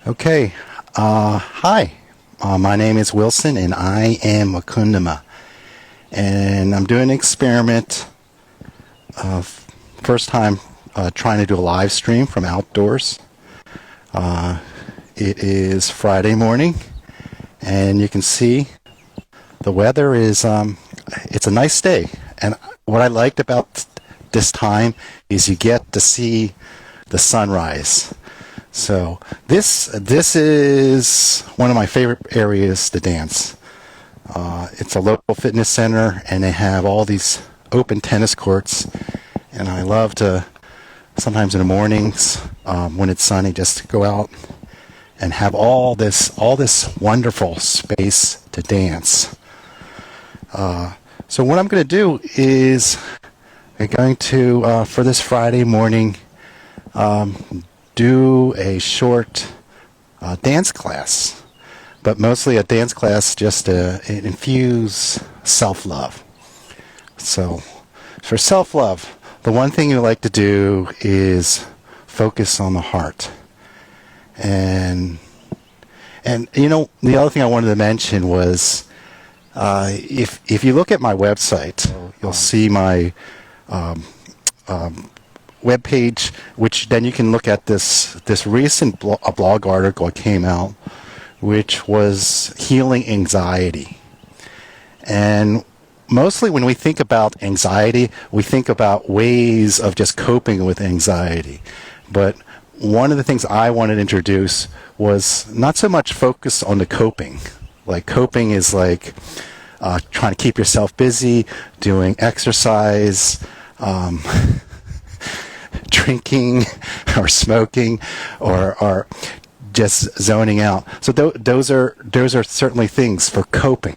Okay, hi. My name is Wilson, and I am WakundaMa. And I'm doing an experiment. First time trying to do a live stream from outdoors. It is Friday morning, and you can see the weather is, it's a nice day. And what I liked about this time is you get to see the sunrise. So this is one of my favorite areas to dance. It's a local fitness center, and they have all these open tennis courts. And I love to, sometimes in the mornings when it's sunny, just go out and have all this wonderful space to dance. So what I'm going to do is I'm going to, for this Friday morning, do a short dance class, but mostly a dance class just to infuse self-love. So for self-love, the one thing you like to do is focus on the heart. And you know, the other thing I wanted to mention was if you look at my website, you'll see my web page, which then you can look at this recent blog article that came out, which was healing anxiety. And mostly when we think about anxiety, we think about ways of just coping with anxiety. But one of the things I wanted to introduce was not so much focused on the coping. Like coping is like trying to keep yourself busy, doing exercise, drinking or smoking or just zoning out. So those are certainly things for coping.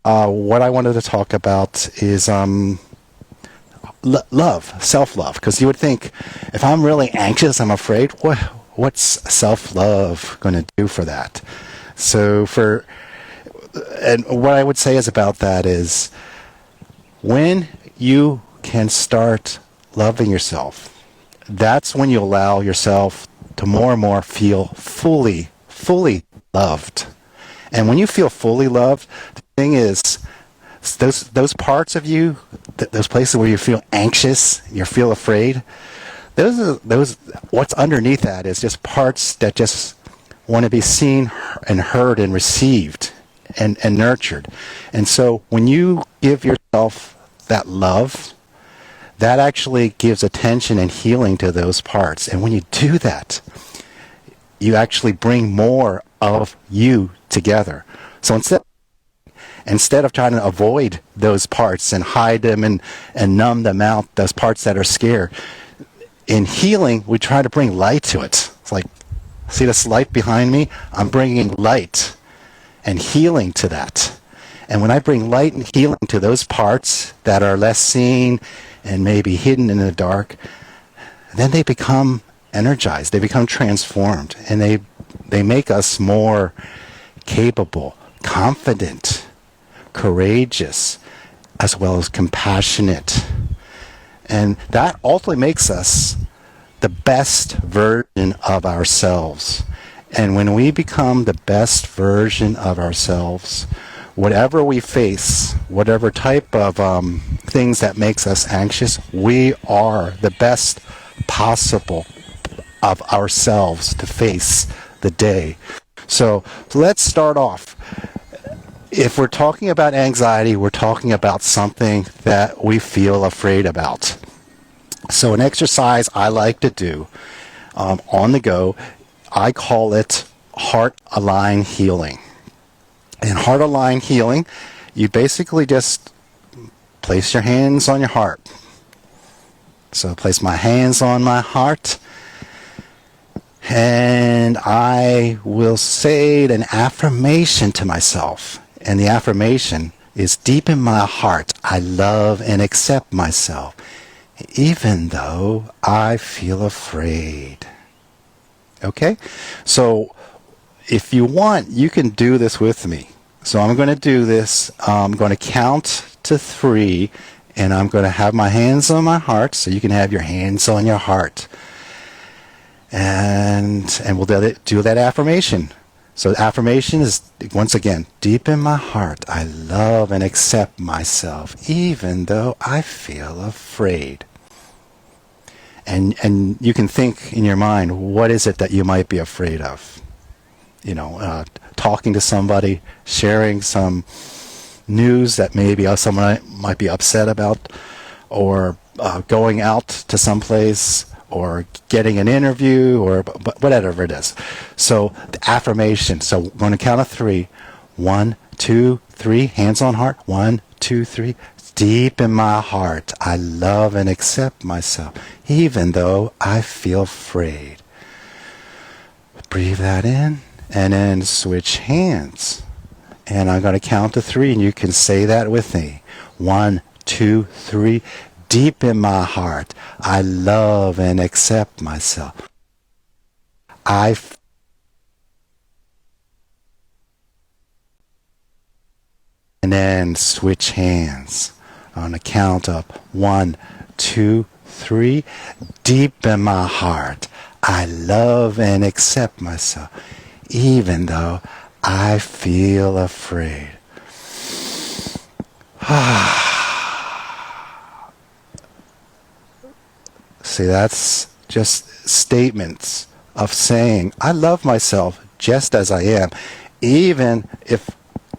What I wanted to talk about is love, self-love, because you would think if I'm really anxious, I'm afraid, what's self-love going to do for that? And what I would say is about that is when you can start loving yourself, that's when you allow yourself to more and more feel fully loved. And when you feel fully loved, the thing is, those parts of you, those places where you feel anxious, you feel afraid, those what's underneath that is just parts that just want to be seen and heard and received and nurtured. And so when you give yourself that love, that actually gives attention and healing to those parts. And when you do that, you actually bring more of you together. So instead of trying to avoid those parts and hide them and numb them out, those parts that are scared, in healing, we try to bring light to it. It's like, see this light behind me? I'm bringing light and healing to that. And when I bring light and healing to those parts that are less seen and maybe hidden in the dark, then they become energized, they become transformed, and they make us more capable, confident, courageous, as well as compassionate. And that ultimately makes us the best version of ourselves. And when we become the best version of ourselves, whatever we face, whatever type of things that makes us anxious, we are the best possible of ourselves to face the day. So let's start off. If we're talking about anxiety, we're talking about something that we feel afraid about. So an exercise I like to do on the go, I call it heart-aligned healing. In heart-aligned healing, you basically just place your hands on your heart. So place my hands on my heart, and I will say an affirmation to myself. And the affirmation is, deep in my heart, I love and accept myself, even though I feel afraid. Okay? So if you want, you can do this with me. So I'm going to do this. I'm going to count to 3, And I'm going to have my hands on my heart, so you can have your hands on your heart. And we'll do that affirmation. So the affirmation is, once again, deep in my heart, I love and accept myself, even though I feel afraid. And you can think in your mind, what is it that you might be afraid of? You know, talking to somebody, sharing some news that maybe someone might be upset about, or going out to someplace, or getting an interview, or whatever it is. So the affirmation. So we're going to count of 3. 1, 2, 3. Hands on heart. 1, 2, 3. Deep in my heart, I love and accept myself, even though I feel afraid. Breathe that in, and then switch hands. And I'm going to count to 3, and you can say that with me. 1, 2, 3. Deep in my heart, I love and accept myself. And then switch hands. On a count of 1, 2, 3. Deep in my heart, I love and accept myself, even though I feel afraid. See, that's just statements of saying, I love myself just as I am, even if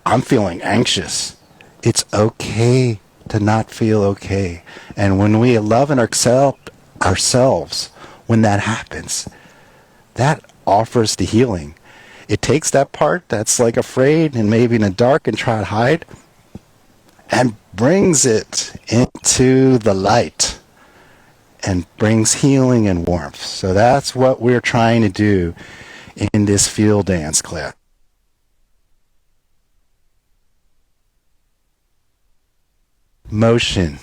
I'm feeling anxious. It's okay to not feel okay. And when we love and accept ourselves, when that happens, that offers the healing. It takes that part that's like afraid and maybe in the dark and try to hide, and brings it into the light and brings healing and warmth. So that's what we're trying to do in this field dance class. Motion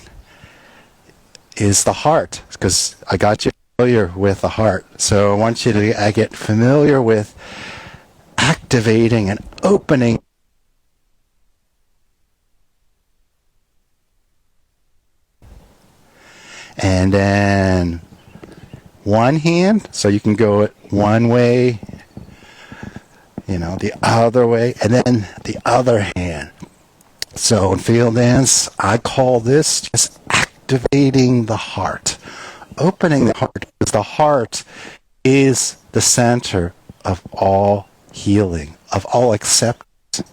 is the heart, because I got you familiar with the heart. So I want you to get familiar with activating and opening. And then one hand, so you can go it one way, the other way, and then the other hand. So in field dance, I call this just activating the heart, opening the heart, because the heart is the center of all healing, of all acceptance.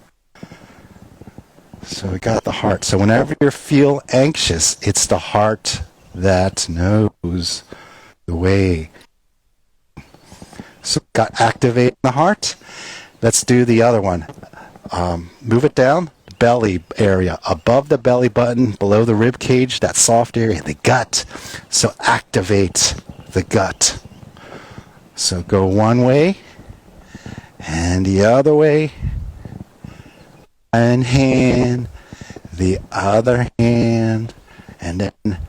So we got the heart. So whenever you feel anxious, it's the heart that knows the way. So got activating the heart. Let's do the other one. Move it down. Belly area, above the belly button, below the rib cage, that soft area, the gut. So activate the gut. So go one way and the other way. One hand, the other hand, and then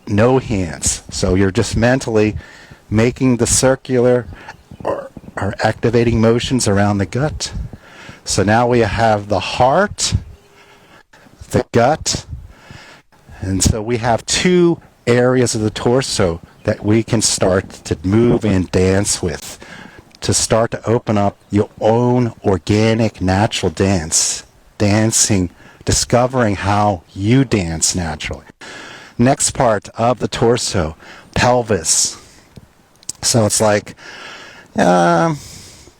no hands. So you're just mentally making the circular or activating motions around the gut. So now we have the heart, the gut, and so we have 2 areas of the torso that we can start to move and dance with, to start to open up your own organic, natural dancing, discovering how you dance naturally. Next part of the torso, pelvis. So it's like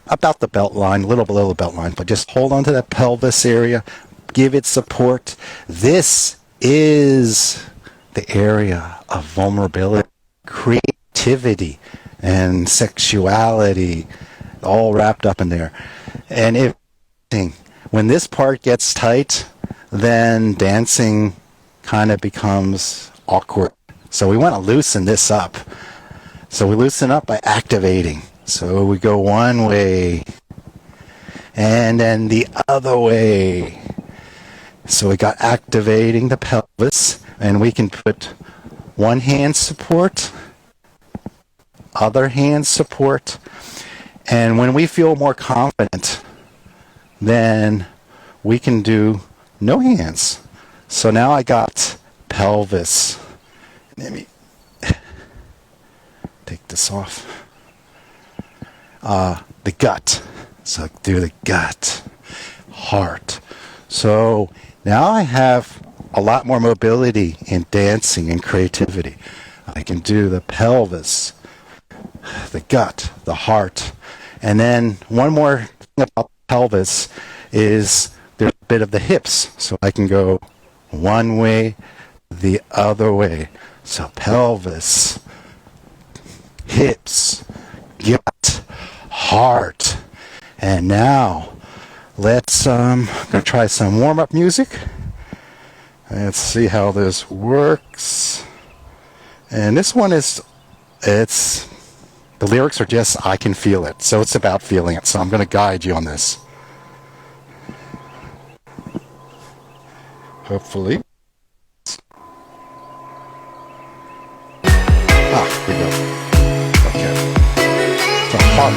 about the belt line, a little below the belt line, but just hold on to that pelvis area, give it support. This is the area of vulnerability, creativity, and sexuality, all wrapped up in there. And when this part gets tight, then dancing kind of becomes awkward. So we want to loosen this up. So we loosen up by activating. So we go one way and then the other way. So we got activating the pelvis, and we can put one hand support, other hand support, and when we feel more confident, then we can do no hands. So now I got pelvis. Let me take this off. The gut. So do the gut, heart. So now I have a lot more mobility in dancing and creativity. I can do the pelvis, the gut, the heart. And then one more thing about the pelvis is there's a bit of the hips. So I can go one way, the other way. So pelvis, hips, gut, heart. And now let's gonna try some warm-up music. Let's see how this works. And this one is, the lyrics are just, I can feel it. So it's about feeling it. So I'm going to guide you on this. Hopefully. Here we go. Okay. So heart.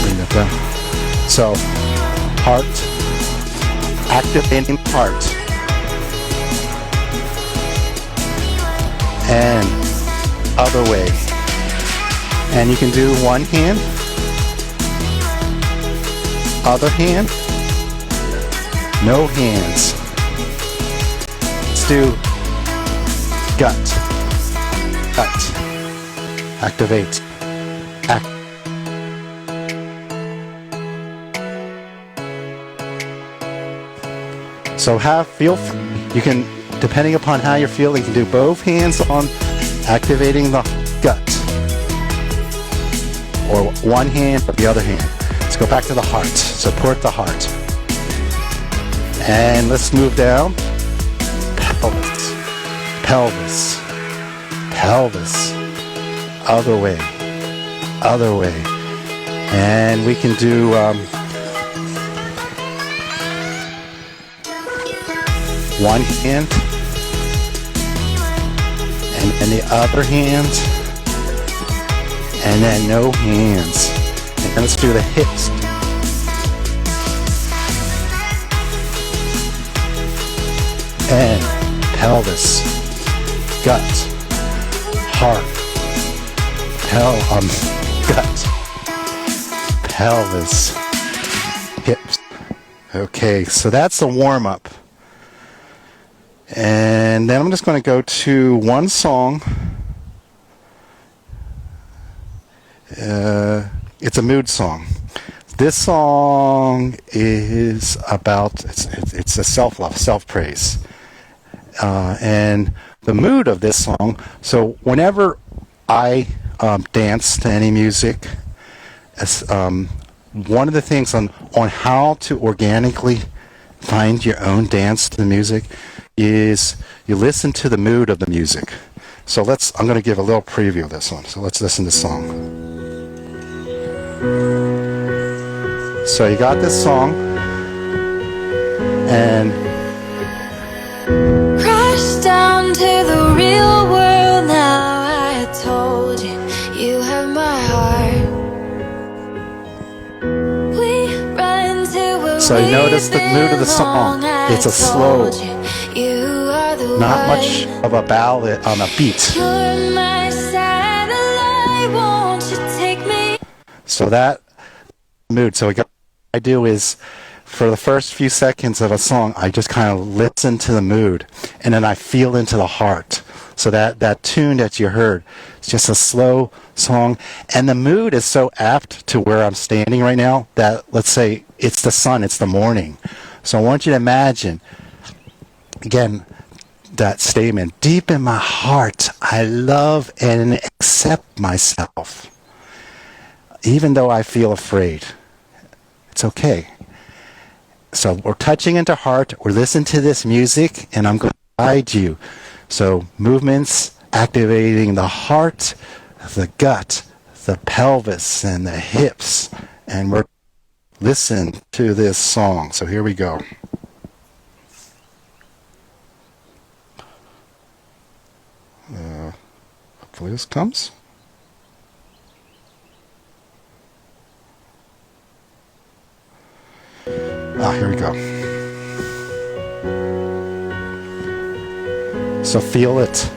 Bring that down. So heart. Activating heart. And other way. And you can do one hand, other hand, no hands. Let's do gut, gut, activate, So feel free. You can, depending upon how you're feeling, you can do both hands on activating the gut. Or one hand, but the other hand. Let's go back to the heart. Support the heart. And let's move down. Pelvis. Pelvis. Pelvis. Other way. Other way. And we can do one hand and the other hand, and then no hands. And let's do the hips. And pelvis, gut, heart, gut, pelvis, hips. Okay, so that's the warm-up. And then I'm just going to go to one song. It's a mood song. This song is about, it's a self-love, self-praise. And the mood of this song, so whenever I dance to any music, one of the things on how to organically find your own dance to the music is you listen to the mood of the music. So I'm going to give a little preview of this one. So let's listen to the song. So you got this song, and crash down to the real world now. I told you, you have my heart. We run to a so you notice the mood of the song. It's a slow, not much of a ballad on a beat. You're my satellite, won't you take me? So that mood. So what I do is, for the first few seconds of a song, I just kind of listen to the mood, and then I feel into the heart. So that tune that you heard, it's just a slow song, and the mood is so apt to where I'm standing right now that, let's say, it's the sun, it's the morning. So I want you to imagine, again, that statement, deep in my heart, I love and accept myself. Even though I feel afraid, it's okay. So we're touching into heart, we're listening to this music, and I'm going to guide you. So movements, activating the heart, the gut, the pelvis, and the hips. And we're listen to this song. So here we go. Hopefully this comes. Here we go. So feel it.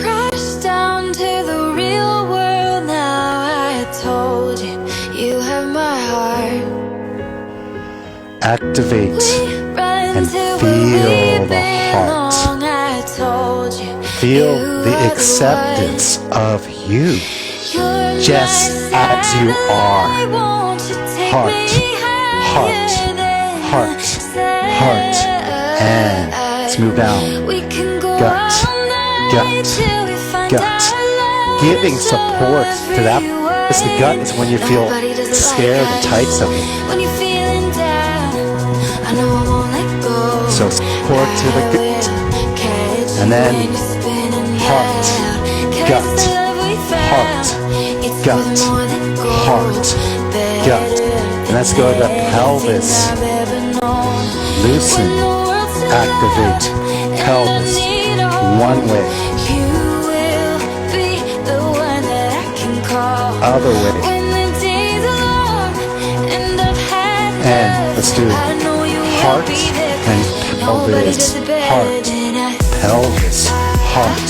Crash down to the real world now. I told you, you have my heart. Activate We run and to where feel we the heart. belong. I told you, Feel you the are acceptance of you, You're just my as you are. satellite, won't you take Heart, me heart, higher than heart, the heart, and sky? let's move down. We can go Gut, all night gut, till we find gut. our light Giving and show support to that. It's the gut is when you feel Nobody does it scared like and us. tight. So, When you're feeling down, I know I won't let go. so support to the gut. And then heart, gut, heart, gut, heart, gut. And let's go to the pelvis. Loosen, activate, pelvis. One way, other way. And let's do heart and pelvis, heart,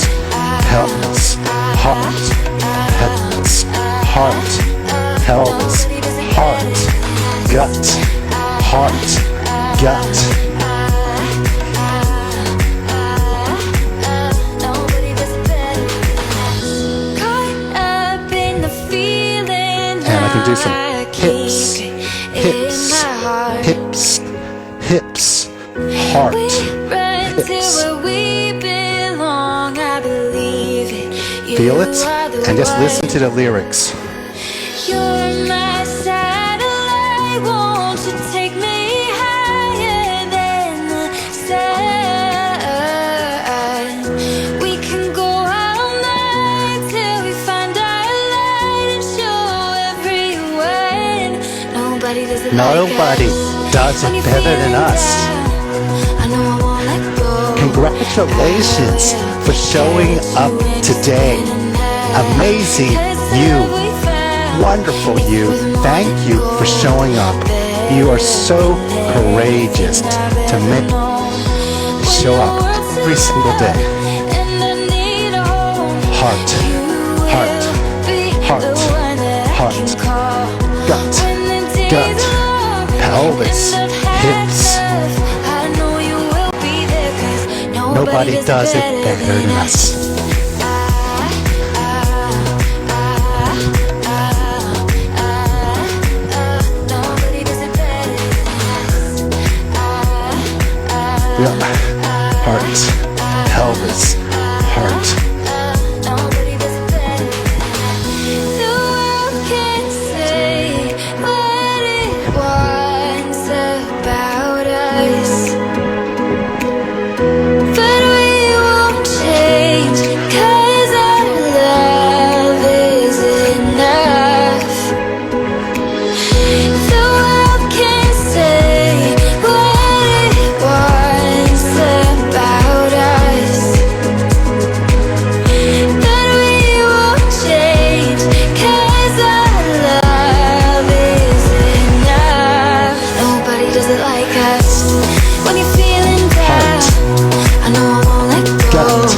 pelvis, heart, pelvis, heart, pelvis, heart, pelvis, heart, gut, heart, gut. And I can do some hips, hips, hips, hips, heart, hips. Feel it and just listen to the lyrics. You're my satellite, won't you take me higher than the sun? We can go all night till we find our light and show everyone. Nobody does it Nobody like us. does When it you better feel than us. down, I know I won't let go. Congratulations for showing up today. Amazing you. Wonderful you. Thank you for showing up. You are so courageous to make show up every single day. Heart, heart, heart, heart, gut, gut, pelvis, hips. Nobody does it better than us. Yeah. Heart, pelvis, heart. Nobody does it better. The world can't say what it wants about us, but we won't change 'cause our love is enough. The world can't say what it wants about us, but we won't change 'cause our love is enough. Nobody does it like us. When you're feeling down, I know I won't let go. Gut,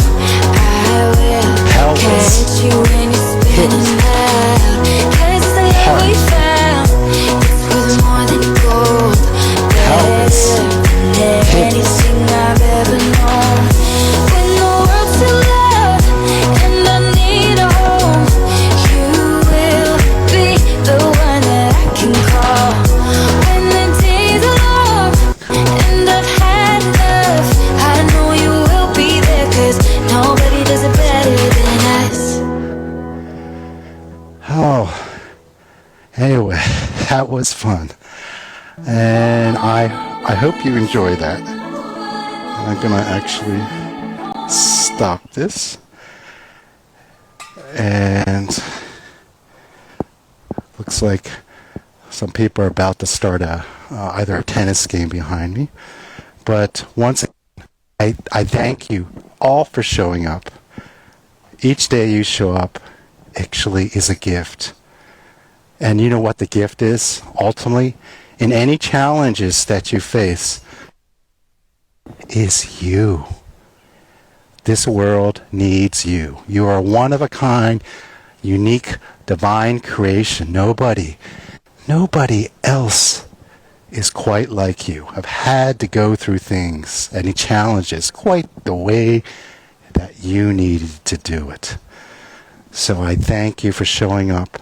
I will pelvis, catch you when you're spinning round. 'Cause the love we found, it's worth more than gold. pelvis, Better than anything I've ever known. When the world's too loud and I need a home, you will be the one that I can call. When the days are long and I've had enough, I know you will be there 'cause nobody does it better than us. Oh, anyway, that was fun. And I hope you enjoy that. I'm going to actually stop this. And looks like some people are about to start either a tennis game behind me. But once again, I thank you all for showing up. Each day you show up actually is a gift. And you know what the gift is? Ultimately, in any challenges that you face, is you. This world needs you. You are one of a kind, unique, divine creation. Nobody else is quite like you. Have had to go through things, any challenges, quite the way that you needed to do it. So I thank you for showing up.